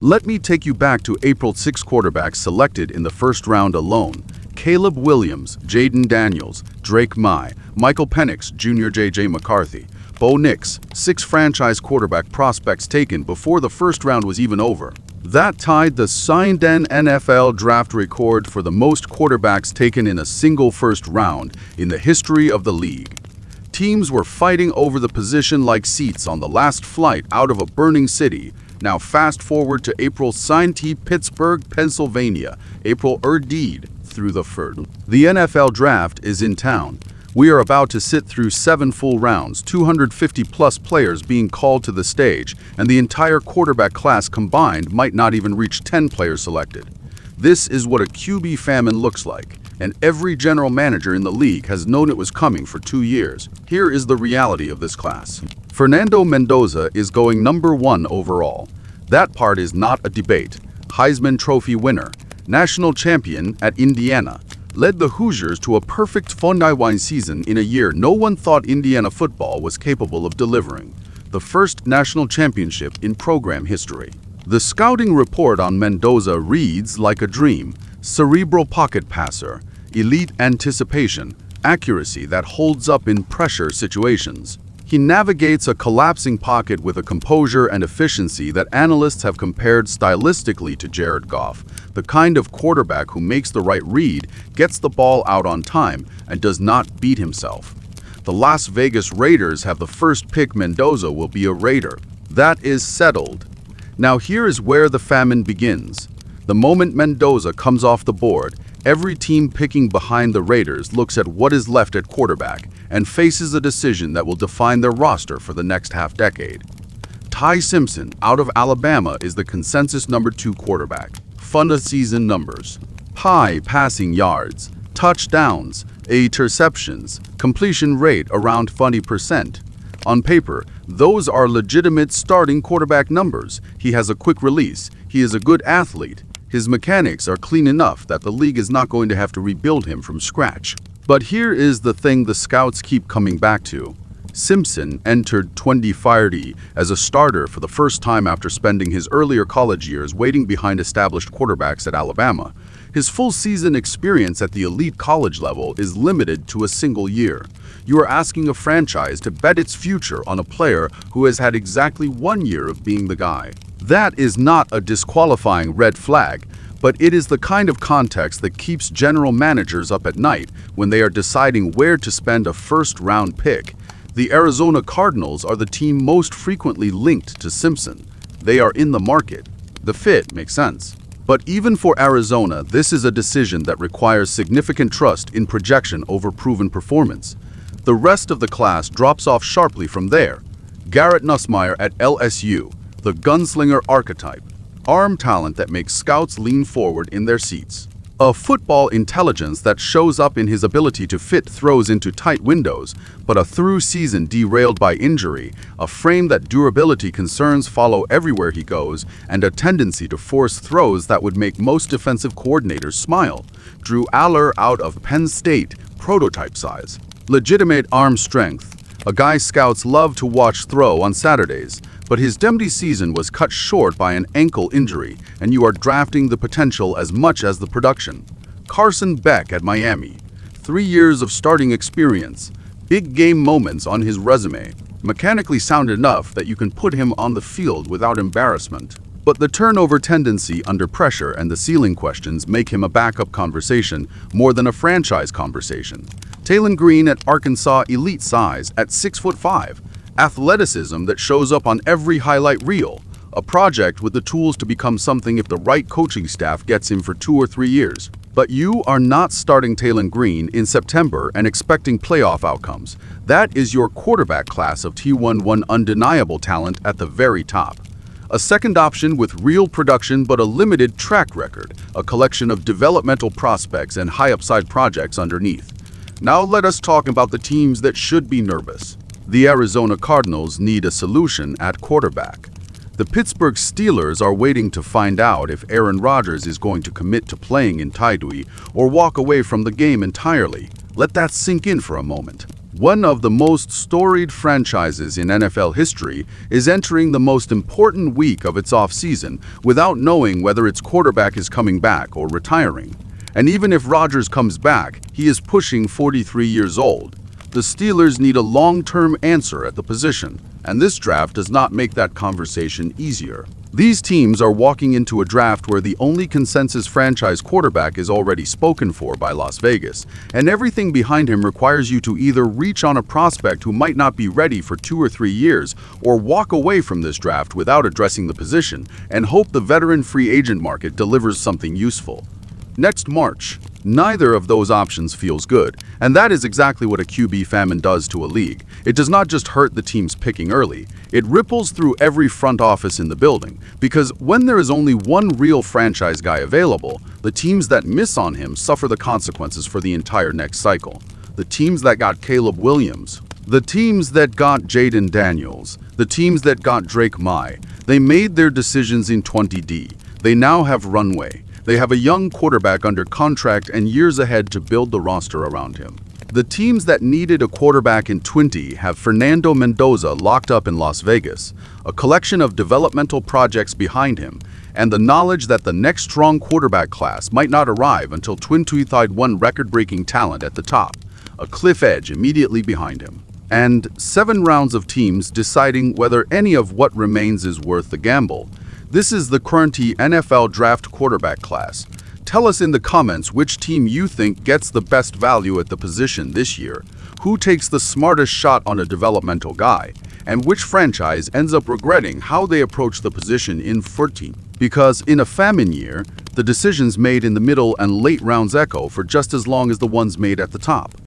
Let me take you back to April 6 quarterbacks selected in the first round alone. Caleb Williams, Jayden Daniels, Drake Maye, Michael Penix Jr. J.J. McCarthy, Bo Nix, 6 franchise quarterback prospects taken before the first round was even over. That tied the signed NFL draft record for the most quarterbacks taken in a single first round in the history of the league. Teams were fighting over the position like seats on the last flight out of a burning city. Now fast forward to April 19, Pittsburgh, Pennsylvania, April deed through the third. The NFL draft is in town. We are about to sit through 7 full rounds, 250-plus players being called to the stage, and the entire quarterback class combined might not even reach 10 players selected. This is what a QB famine looks like, and every general manager in the league has known it was coming for 2 years. Here is the reality of this class. Fernando Mendoza is going number 1 overall. That part is not a debate. Heisman Trophy winner, national champion at Indiana, led the Hoosiers to a perfect Fundy season in a year no one thought Indiana football was capable of delivering. The first national championship in program history. The scouting report on Mendoza reads like a dream. Cerebral pocket passer, elite anticipation, accuracy that holds up in pressure situations. He navigates a collapsing pocket with a composure and efficiency that analysts have compared stylistically to Jared Goff, the kind of quarterback who makes the right read, gets the ball out on time, and does not beat himself. The Las Vegas Raiders have the first pick. Mendoza will be a Raider. That is settled. Now here is where the famine begins. The moment Mendoza comes off the board, every team picking behind the Raiders looks at what is left at quarterback and faces a decision that will define their roster for the next half-decade. Ty Simpson, out of Alabama, is the consensus number 2 quarterback. Funda season numbers: high passing yards, touchdowns, interceptions, completion rate around 20%. On paper, those are legitimate starting quarterback numbers. He has a quick release. He is a good athlete. His mechanics are clean enough that the league is not going to have to rebuild him from scratch. But here is the thing the scouts keep coming back to. Simpson entered 2030 as a starter for the first time after spending his earlier college years waiting behind established quarterbacks at Alabama. His full season experience at the elite college level is limited to a single year. You are asking a franchise to bet its future on a player who has had exactly 1 year of being the guy. That is not a disqualifying red flag, but it is the kind of context that keeps general managers up at night when they are deciding where to spend a first-round pick. The Arizona Cardinals are the team most frequently linked to Simpson. They are in the market. The fit makes sense. But even for Arizona, this is a decision that requires significant trust in projection over proven performance. The rest of the class drops off sharply from there. Garrett Nussmeier at LSU, the gunslinger archetype. Arm talent that makes scouts lean forward in their seats. A football intelligence that shows up in his ability to fit throws into tight windows, but a through season derailed by injury, a frame that durability concerns follow everywhere he goes, and a tendency to force throws that would make most defensive coordinators smile. Drew Aller out of Penn State, prototype size. Legitimate arm strength, a guy scouts love to watch throw on Saturdays. But his Demdy season was cut short by an ankle injury, and you are drafting the potential as much as the production. Carson Beck at Miami. 3 years of starting experience. Big game moments on his resume. Mechanically sound enough that you can put him on the field without embarrassment. But the turnover tendency under pressure and the ceiling questions make him a backup conversation more than a franchise conversation. Taylon Green at Arkansas, elite size at 6'5". Athleticism that shows up on every highlight reel, a project with the tools to become something if the right coaching staff gets him for 2 or 3 years. But you are not starting Taylon Green in September and expecting playoff outcomes. That is your quarterback class of T11 undeniable talent at the very top. A second option with real production but a limited track record, a collection of developmental prospects and high upside projects underneath. Now let us talk about the teams that should be nervous. The Arizona Cardinals need a solution at quarterback. The Pittsburgh Steelers are waiting to find out if Aaron Rodgers is going to commit to playing in Taidui or walk away from the game entirely. Let that sink in for a moment. One of the most storied franchises in NFL history is entering the most important week of its offseason without knowing whether its quarterback is coming back or retiring. And even if Rodgers comes back, he is pushing 43 years old. The Steelers need a long-term answer at the position, and this draft does not make that conversation easier. These teams are walking into a draft where the only consensus franchise quarterback is already spoken for by Las Vegas, and everything behind him requires you to either reach on a prospect who might not be ready for 2 or 3 years, or walk away from this draft without addressing the position and hope the veteran free agent market delivers something useful. Next March, neither of those options feels good, and that is exactly what a QB famine does to a league. It does not just hurt the teams picking early, it ripples through every front office in the building, because when there is only one real franchise guy available, the teams that miss on him suffer the consequences for the entire next cycle. The teams that got Caleb Williams, the teams that got Jayden Daniels, the teams that got Drake Maye, they made their decisions in 20D. They now have runway. They have a young quarterback under contract and years ahead to build the roster around him. The teams that needed a quarterback in 20 have Fernando Mendoza locked up in Las Vegas, a collection of developmental projects behind him, and the knowledge that the next strong quarterback class might not arrive until 20 had one record-breaking talent at the top, a cliff edge immediately behind him. And 7 rounds of teams deciding whether any of what remains is worth the gamble. This is the current NFL draft quarterback class. Tell us in the comments which team you think gets the best value at the position this year, who takes the smartest shot on a developmental guy, and which franchise ends up regretting how they approach the position in 14. Because in a famine year, the decisions made in the middle and late rounds echo for just as long as the ones made at the top.